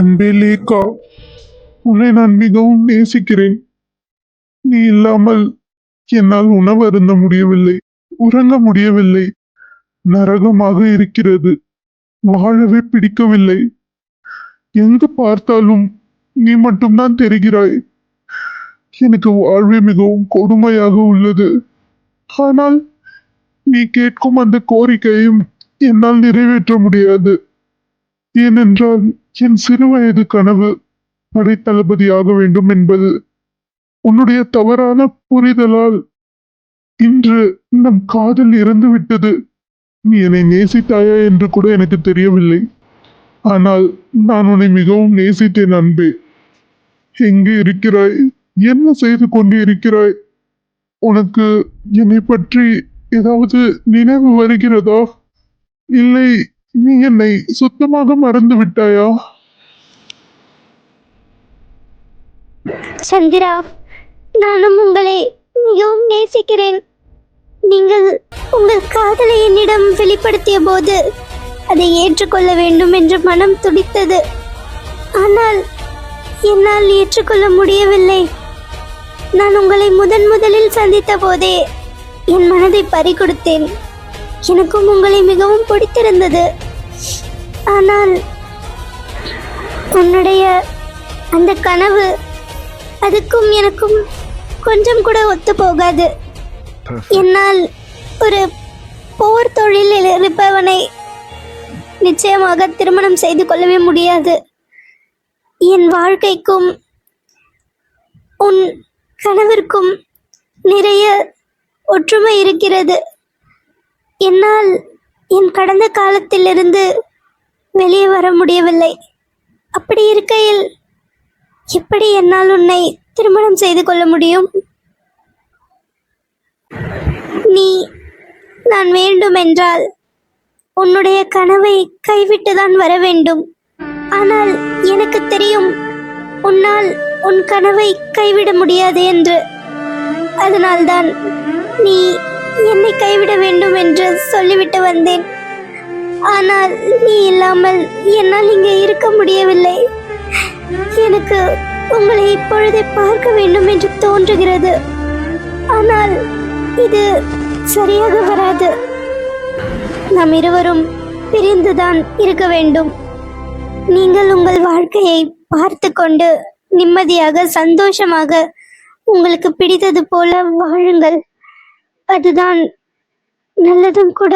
அன்பே லேக்கா, உன்னை நான் மிகவும் நேசிக்கிறேன். நீ இல்லாமல் என்னால் உணவு அருந்த முடியவில்லை, உறங்க முடியவில்லை. நரகமாக இருக்கிறது. வாழவே பிடிக்கவில்லை. எங்கு பார்த்தாலும் நீ மட்டும்தான் தெரிகிறாய். எனக்கு வாழ்வே மிகவும் கொடுமையாக உள்ளது. ஆனால் நீ கேட்கும் அந்த கோரிக்கையும் என்னால் நிறைவேற்ற முடியாது. ஏனென்றால் என் சிறுவயது கனவு படைத்தளபதியாக வேண்டும் என்பது உன்னுடைய தவறான புரிதலால் இன்று நம் காதல் இறந்து விட்டது. நீ என்னை நேசித்தாயா என்று கூட எனக்கு தெரியவில்லை. ஆனால் நான் உன்னை மிகவும் நேசித்தேன் அன்பே. எங்கே இருக்கிறாய்? என்ன செய்து கொண்டு இருக்கிறாய்? உனக்கு என்னை பற்றி ஏதாவது நினைவு வருகிறதா? இல்லை, நீ என்னை சுத்தமாக மறந்து விட்டாயா? சந்திரா, நானும் உங்களை மிகவும் நேசிக்கிறேன். நீங்கள் உங்கள் காதலை என்னிடம் வெளிப்படுத்திய போது அதை ஏற்றுக்கொள்ள வேண்டும் என்று மனம் துடித்தது. ஆனால் என்னால் ஏற்றுக்கொள்ள முடியவில்லை. நான் உங்களை முதலில் சந்தித்த போதே என் மனதை பறிகொடுத்தேன். எனக்கும் உங்களை மிகவும் பிடித்திருந்தது. ஆனால் உன்னுடைய அந்த கனவு அதுக்கும் எனக்கும் கொஞ்சம் கூட ஒத்து போகாது. என்னால் ஒரு போர் தொழிலில் இருப்பவனை நிச்சயமாக திருமணம் செய்து கொள்ளவே முடியாது. என் வாழ்க்கைக்கும் உன் கனவிற்கும் நிறைய ஒற்றுமை இருக்கிறது. என்னால் என் கடந்த காலத்திலிருந்து வெளியே வர முடியவில்லை. அப்படி இருக்கையில் எப்படி என்னால் உன்னை திருமணம் செய்து கொள்ள முடியும்? நீ நான் வேண்டுமென்றால் உன்னுடைய கனவை கைவிட்டுதான் வர வேண்டும். ஆனால் எனக்கு தெரியும் உன்னால் உன் கனவை கைவிட முடியாது என்று. அதனால்தான் நீ என்னை கைவிட வேண்டும் என்று சொல்லிவிட்டு வந்தேன். ஆனால் நீ இல்லாமல் என்னால் இங்கே இருக்க முடியவில்லை. எனக்கு உங்களை இப்பொழுதே பார்க்க வேண்டும் என்று தோன்றுகிறது. ஆனால் இது சரியாக வராது. நாம் இருவரும் பிரிந்துதான் இருக்க வேண்டும். நீங்கள் உங்கள் வாழ்க்கையை பார்த்து கொண்டு நிம்மதியாக சந்தோஷமாக உங்களுக்கு பிடித்தது போல வாழுங்கள். அதுதான் நல்லதும் கூட.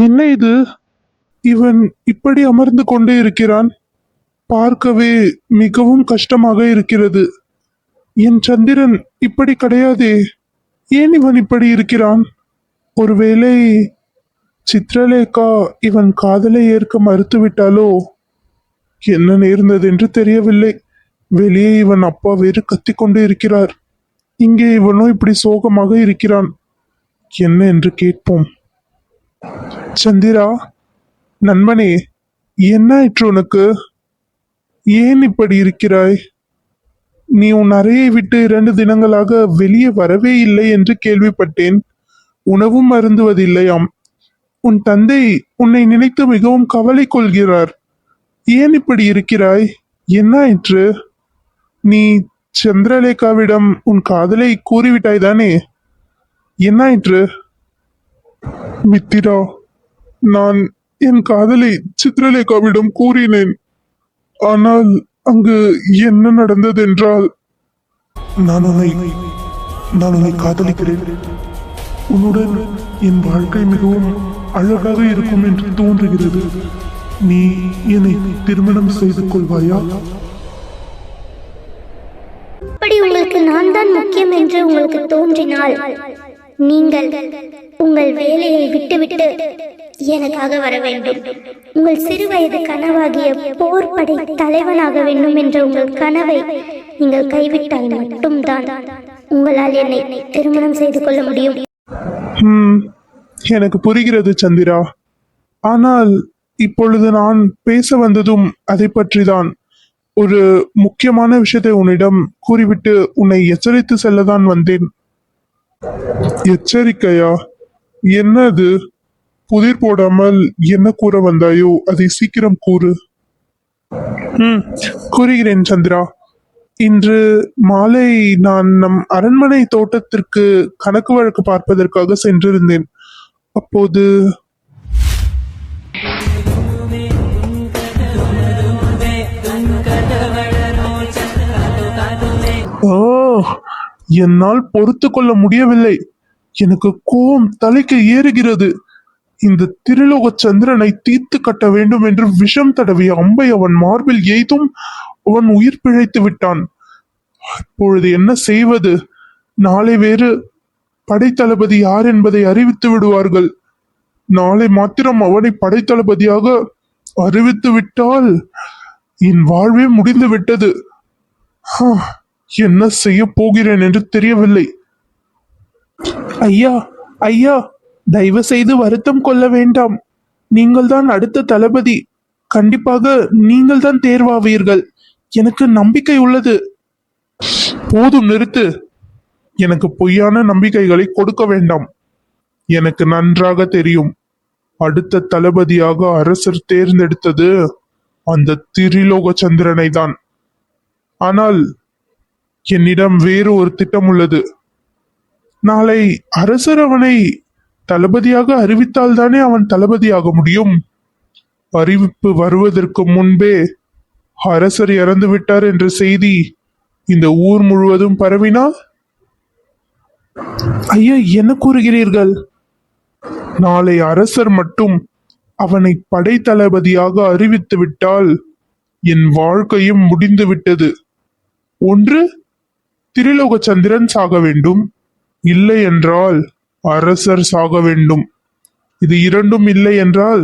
என்ன இது? இவன் இப்படி அமர்ந்து கொண்டே இருக்கிறான். பார்க்கவே மிகவும் கஷ்டமாக இருக்கிறது. என் சந்திரன் இப்படி கிடையாதே. ஏன் இவன் இப்படி இருக்கிறான்? ஒருவேளை சித்ரலேகா இவன் காதலை ஏற்க மறுத்துவிட்டாலோ? என்ன நேர்ந்தது என்று தெரியவில்லை. வெளியே இவன் அப்பா வேறு கத்திக்கொண்டு இருக்கிறார். இங்கே இவனோ இப்படி சோகமாக இருக்கிறான். என்ன என்று கேட்போம். சந்திரா, நண்பனே, என்ன ஆயிற்று உனக்கு? ஏன் இப்படி இருக்கிறாய்? நீ உன் அறையை விட்டு 2 தினங்களாக வெளியே வரவே இல்லை என்று கேள்விப்பட்டேன். உணவும் அருந்துவதில்லையாம். உன் தந்தை உன்னை நினைத்து மிகவும் கவலை கொள்கிறார். ஏன் இப்படி இருக்கிறாய்? என்ன ஆயிற்று? நீ சந்திரலேகாவிடம் உன் காதலை கூறிவிட்டாய்தானே? என்ன ஆயிற்று? மித்திரா, நான் என் காதலை சித்ரலேகாவிடம் கூறினேன். ஆனால் அங்கு என்ன நடந்ததென்றால், நான் உன்னை காதலிக்கிறேன். உன்னுடன் என் வாழ்க்கை மிகவும் அழகாக இருக்கும் என்று தோன்றுகிறது. நீ என்னை திருமணம் செய்து கொள்வாயா? சாத்தியம் என்று உங்களுக்கு தோன்றினால் நீங்கள் உங்கள் வேலையை விட்டுவிட்டு எனக்காக வர வேண்டும். உங்கள் சிறுவயது கனவாகிய போர்படை தலைவனாக வேண்டும் என்ற உங்கள் கனவை நீங்கள் கைவிட்டால் மட்டும்தான் உங்களால் என்னை திருமணம் செய்து கொள்ள முடியும். எனக்கு புரிகிறது சந்திரா. ஆனால் இப்பொழுது நான் பேச வந்ததும் அதை பற்றிதான். ஒரு முக்கியமான விஷயத்தை உன்னிடம் கூறிவிட்டு உன்னை எச்சரித்து செல்லதான் வந்தேன். எச்சரிக்கையா? என்னது? புதிர் போடாமல் என்ன கூற வந்தாயோ அதை சீக்கிரம் கூறு. கூறுகிறேன் சந்திரா. இன்று மாலை நான் நம் அரண்மனை தோட்டத்திற்கு கணக்கு வழக்கு பார்ப்பதற்காக சென்றிருந்தேன். அப்போது என்னால் பொறுத்து கொள்ள முடியவில்லை. எனக்கு கோபம் தலைக்கு ஏறுகிறது. இந்த திருலோக சந்திரனை தீர்த்து கட்ட வேண்டும் என்று விஷம் தடவிய அம்பை அவன் மார்பில் எய்தும் அவன் உயிர் பிழைத்து விட்டான். இப்பொழுது என்ன செய்வது? நாளை வேறு படைத்தளபதி யார் என்பதை அறிவித்து விடுவார்கள். நாளை மாத்திரம் அவனை படைத்தளபதியாக அறிவித்து விட்டால் என் வாழ்வே முடிந்து விட்டது. என்ன செய்ய போகிறேன் என்று தெரியவில்லை. ஐயா ஐயா, தயவு செய்து வருத்தம் கொள்ள வேண்டாம். நீங்கள் தான் அடுத்த தளபதி. கண்டிப்பாக நீங்கள் தான் தேர்வாவீர்கள். எனக்கு நம்பிக்கை உள்ளது. போதும், நிறுத்து. எனக்கு பொய்யான நம்பிக்கைகளை கொடுக்க வேண்டாம். எனக்கு நன்றாக தெரியும், அடுத்த தளபதியாக அரசர் தேர்ந்தெடுத்தது அந்த திரிலோக சந்திரனை தான். ஆனால் என்னிடம் வேறு ஒரு திட்டம் உள்ளது. நாளை அரசர் அவனை தளபதியாக அறிவித்தால்தானே அவன் தளபதியாக முடியும். அறிவிப்பு வருவதற்கு முன்பே அரசர் இறந்து விட்டார் என்ற செய்தி இந்த ஊர் முழுவதும் பரவினால்? ஐயா, என்ன கூறுகிறீர்கள்? நாளை அரசர் மட்டும் அவனை படை தளபதியாக அறிவித்து விட்டால் என் வாழ்க்கையும் முடிந்து விட்டது. ஒன்று திரிலோக சந்திரன் சாக வேண்டும், இல்லை என்றால் அரசர் சாக வேண்டும். இது இரண்டும் இல்லை என்றால்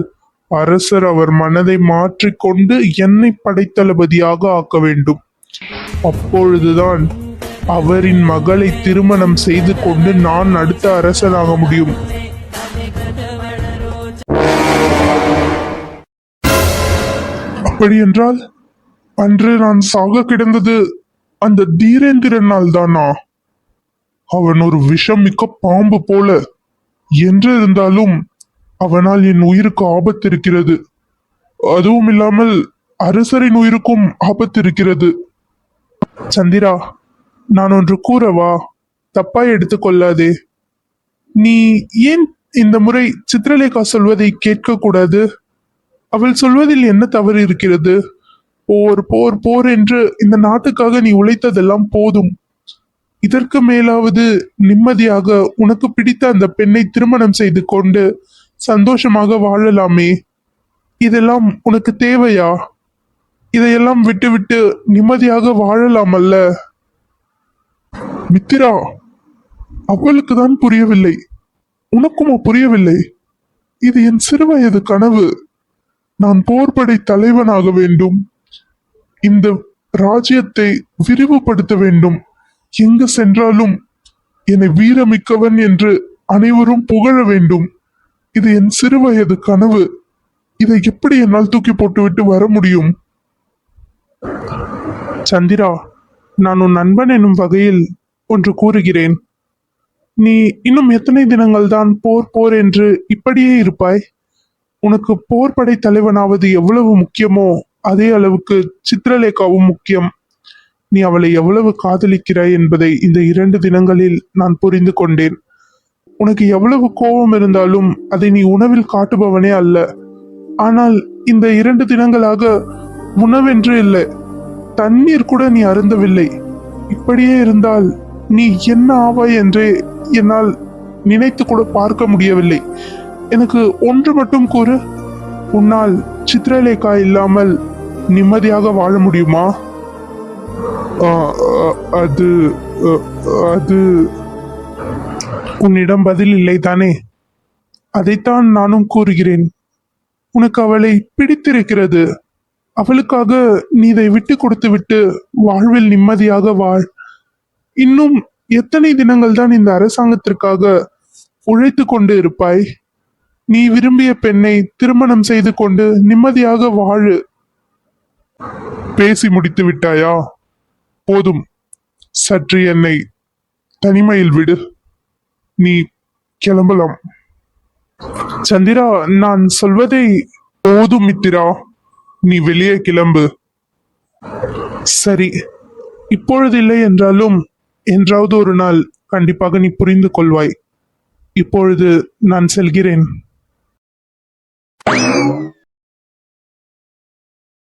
அரசர் அவர் மனதை மாற்றிக்கொண்டு என்னை படைத்தளபதியாக ஆக்க வேண்டும். அப்பொழுதுதான் அவரின் மகளை திருமணம் செய்து கொண்டு நான் அடுத்த அரசனாக முடியும். அப்படி என்றால் அன்று நான் சாக கிடந்தது அந்த தீரேந்திரனால் தானா? அவன் ஒரு விஷம் மிக்க பாம்பு போல. என்று இருந்தாலும் அவனால் என் உயிருக்கு ஆபத்து இருக்கிறது. அதுவும் இல்லாமல் அரசரின் உயிருக்கும் ஆபத்து இருக்கிறது. சந்திரா, நான் ஒன்று கூறவா? தப்பாய் எடுத்துக்கொள்ளாதே. நீ ஏன் இந்த முறை சித்ரலேகா சொல்வதை கேட்க கூடாது? அவள் சொல்வதில் என்ன தவறு இருக்கிறது? போர் போர் போர் என்று இந்த நாட்டுக்காக நீ உழைத்ததெல்லாம் போதும். இதற்கு மேலாவது நிம்மதியாக உனக்கு பிடித்த அந்த பெண்ணை திருமணம் செய்து கொண்டு சந்தோஷமாக வாழலாமே. இதெல்லாம் உனக்கு தேவையா? இதையெல்லாம் விட்டுவிட்டு நிம்மதியாக வாழலாமல்ல? மித்திரா, அவளுக்கு தான் புரியவில்லை, உனக்குமா புரியவில்லை? இது என் சிறுவயது கனவு. நான் போர்படை தலைவனாக வேண்டும். இந்த ராஜ்யத்தை விரிவுபடுத்த வேண்டும். எங்கு சென்றாலும் என்னை வீரமிக்கவன் என்று அனைவரும் புகழ வேண்டும். இது என் சிறுவயது கனவு. இதை எப்படி என்னால் தூக்கி போட்டுவிட்டு வர முடியும்? சந்திரா, நான் உன் நண்பன் எனும் வகையில் ஒன்று கூறுகிறேன். நீ இன்னும் எத்தனை தினங்கள் தான் போர் போர் என்று இப்படியே இருப்பாய்? உனக்கு போர்படை தலைவனாவது எவ்வளவு முக்கியமோ அதே அளவுக்கு சித்ரலேகாவும் முக்கியம். நீ அவளை எவ்வளவு காதலிக்கிறாய் என்பதை இந்த 2 தினங்களில் நான் புரிந்து கொண்டேன். உனக்கு எவ்வளவு கோபம் இருந்தாலும் அதை நீ உணவில் காட்டுபவனே அல்ல. ஆனால் இந்த 2 தினங்களாக உணவென்று இல்லை, தண்ணீர் கூட நீ அருந்தவில்லை. இப்படியே இருந்தால் நீ என்ன ஆவாய் என்றே என்னால் நினைத்து கூட பார்க்க முடியவில்லை. எனக்கு ஒன்று மட்டும் கூறு, உன்னால் சித்ரலேகா இல்லாமல் நிம்மதியாக வாழ முடியுமா? அது அது உன்னிடம் பதில் இல்லை தானே? அதைத்தான் நானும் கூறுகிறேன். உனக்கு அவளை பிடித்திருக்கிறது. அவளுக்காக நீ இதை விட்டு கொடுத்து விட்டு வாழ்வில் நிம்மதியாக வாழ். இன்னும் எத்தனை தினங்கள் தான் இந்த அரசாங்கத்திற்காக உழைத்து கொண்டு இருப்பாய்? நீ விரும்பிய பெண்ணை திருமணம் செய்து கொண்டு நிம்மதியாக வாழு. பேசி முடித்து விட்டாயா? போதும், சற்று என்னை தனிமையில் விடு. நீ கிளம்பலாம். சந்திரா, நான் சொல்வதை போதும் மித்திரா, நீ வெளியே கிளம்பு. சரி, இப்பொழுது இல்லை என்றாலும் என்றாவது ஒரு நாள் கண்டிப்பாக நீ புரிந்து கொள்வாய். இப்பொழுது நான் செல்கிறேன்.